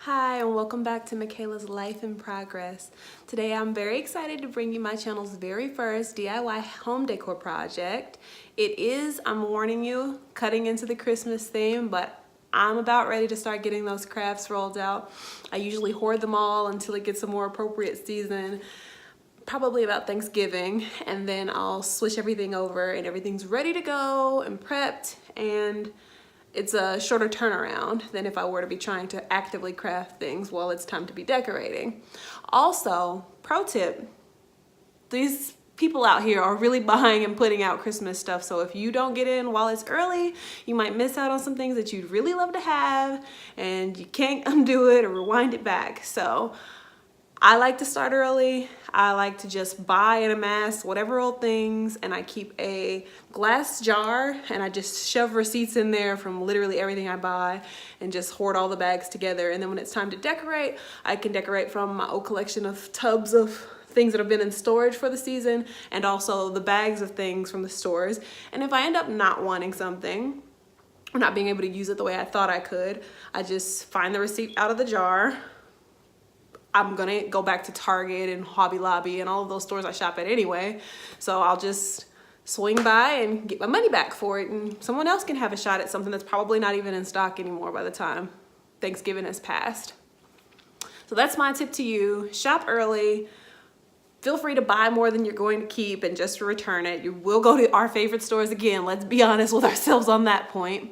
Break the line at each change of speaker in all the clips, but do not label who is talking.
Hi and welcome back to Michaela's Life in Progress. Today I'm very excited to bring you my channel's very first DIY home decor project. It is, I'm warning you, cutting into the Christmas theme, but I'm about ready to start getting those crafts rolled out. I usually hoard them all until it gets a more appropriate season, probably about Thanksgiving, and then I'll switch everything over and everything's ready to go and prepped, and it's a shorter turnaround than if I were to be trying to actively craft things while it's time to be decorating. Also, pro tip, these people out here are really buying and putting out Christmas stuff, so if you don't get in while it's early, you might miss out on some things that you'd really love to have and you can't undo it or rewind it back. So I like to start early. I like to just buy and amass whatever old things, and I keep a glass jar and I just shove receipts in there from literally everything I buy and just hoard all the bags together. And then when it's time to decorate, I can decorate from my old collection of tubs of things that have been in storage for the season and also the bags of things from the stores. And if I end up not wanting something or not being able to use it the way I thought I could, I just find the receipt out of the jar. I'm gonna go back to Target and Hobby Lobby and all of those stores I shop at anyway. So I'll just swing by and get my money back for it, and someone else can have a shot at something that's probably not even in stock anymore by the time Thanksgiving has passed. So that's my tip to you. Shop early. Feel free to buy more than you're going to keep and just return it. You will go to our favorite stores again. Let's be honest with ourselves on that point.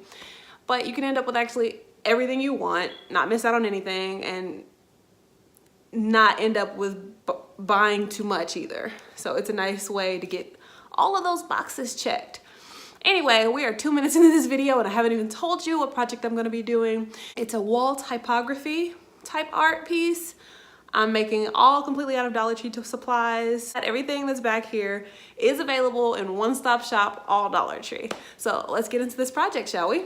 But you can end up with actually everything you want, not miss out on anything, and not end up with buying too much either. So it's a nice way to get all of those boxes checked. Anyway, we are 2 minutes into this video and I haven't even told you what project I'm going to be doing. It's a wall typography type art piece. I'm making all completely out of Dollar Tree supplies. Everything that's back here is available in one-stop shop, all Dollar Tree. So let's get into this project, shall we?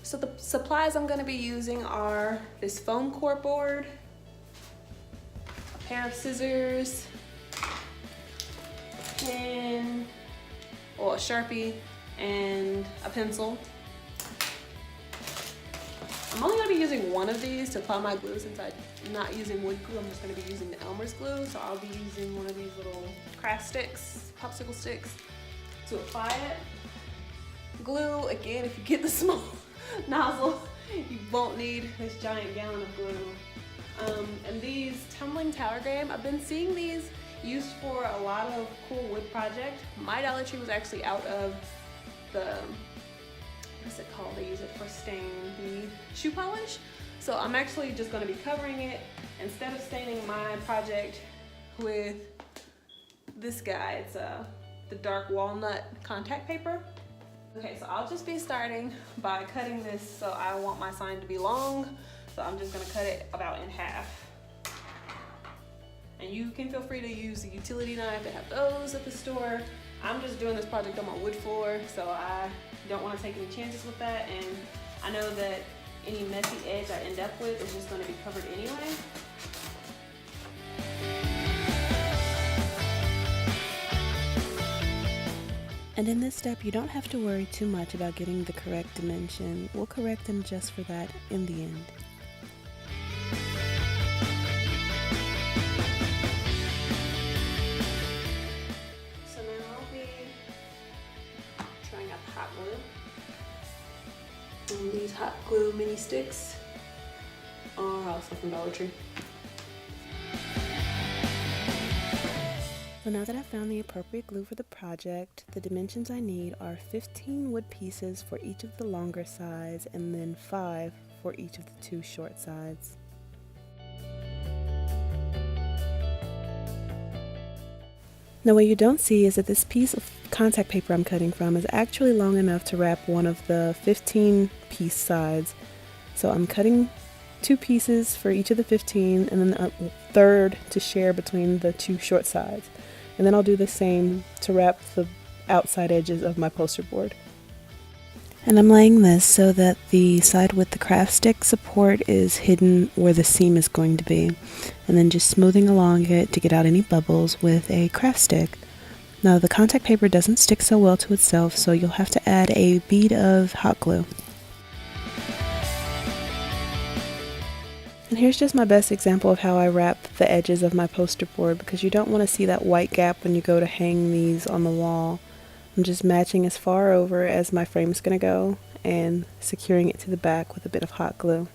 So the supplies I'm going to be using are this foam core board, pair of scissors, pen, or a Sharpie, and a pencil. I'm only going to be using one of these to apply my glue since I'm not using wood glue. I'm just going to be using the Elmer's glue. So I'll be using one of these little craft sticks, popsicle sticks, to apply it. Glue, again, if you get the small nozzle, you won't need this giant gallon of glue. And these tumbling tower game, I've been seeing these used for a lot of cool wood projects. My Dollar Tree was actually out of the, what's it called? They use it for stain bead shoe polish. So I'm actually just going to be covering it instead of staining my project with this guy. It's the dark walnut contact paper. Okay, so I'll just be starting by cutting this. So I want my sign to be long. So I'm just gonna cut it about in half. And you can feel free to use the utility knife. They have those at the store. I'm just doing this project on my wood floor, so I don't wanna take any chances with that. And I know that any messy edge I end up with is just gonna be covered anyway.
And in this step, you don't have to worry too much about getting the correct dimension. We'll correct and adjust for that in the end.
These hot glue mini sticks are also from Dollar Tree.
So now that I've found the appropriate glue for the project, the dimensions I need are 15 wood pieces for each of the longer sides and then 5 for each of the 2 short sides. Now what you don't see is that this piece of contact paper I'm cutting from is actually long enough to wrap one of the 15 piece sides. So I'm cutting 2 pieces for each of the 15 and then a third to share between the 2 short sides. And then I'll do the same to wrap the outside edges of my poster board. And I'm laying this so that the side with the craft stick support is hidden where the seam is going to be. And then just smoothing along it to get out any bubbles with a craft stick. Now the contact paper doesn't stick so well to itself, so you'll have to add a bead of hot glue. And here's just my best example of how I wrap the edges of my poster board, because you don't want to see that white gap when you go to hang these on the wall. I'm just matching as far over as my frame is going to go and securing it to the back with a bit of hot glue.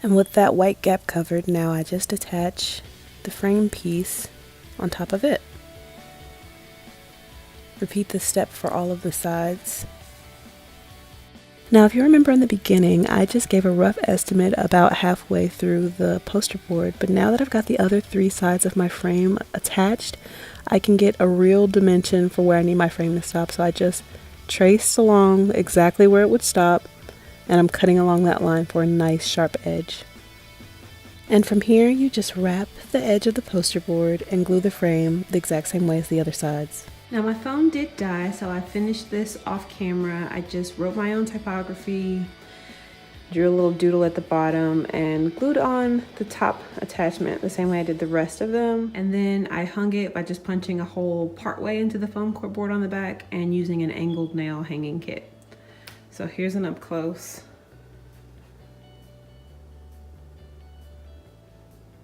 And with that white gap covered, now I just attach the frame piece on top of it. Repeat this step for all of the sides. Now, if you remember in the beginning, I just gave a rough estimate about halfway through the poster board, but now that I've got the other 3 sides of my frame attached, I can get a real dimension for where I need my frame to stop. So I just traced along exactly where it would stop, and I'm cutting along that line for a nice sharp edge. And from here, you just wrap the edge of the poster board and glue the frame the exact same way as the other sides.
Now my phone did die, so I finished this off camera. I just wrote my own typography, drew a little doodle at the bottom, and glued on the top attachment the same way I did the rest of them. And then I hung it by just punching a hole partway into the foam core board on the back and using an angled nail hanging kit. So here's an up close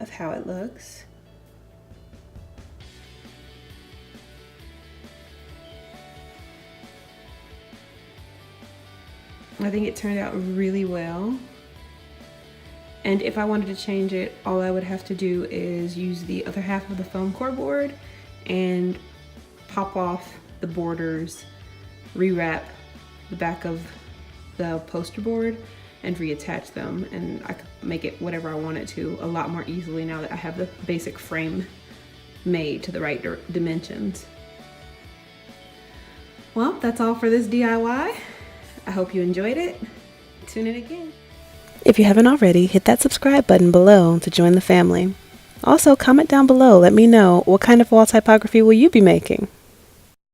of how it looks. I think it turned out really well. And if I wanted to change it, all I would have to do is use the other half of the foam core board and pop off the borders, rewrap the back of the poster board, and reattach them, and I could make it whatever I want it to a lot more easily now that I have the basic frame made to the right dimensions. Well, that's all for this DIY. I hope you enjoyed it. Tune in again.
If you haven't already, hit that subscribe button below to join the family. Also, comment down below, let me know what kind of wall typography will you be making.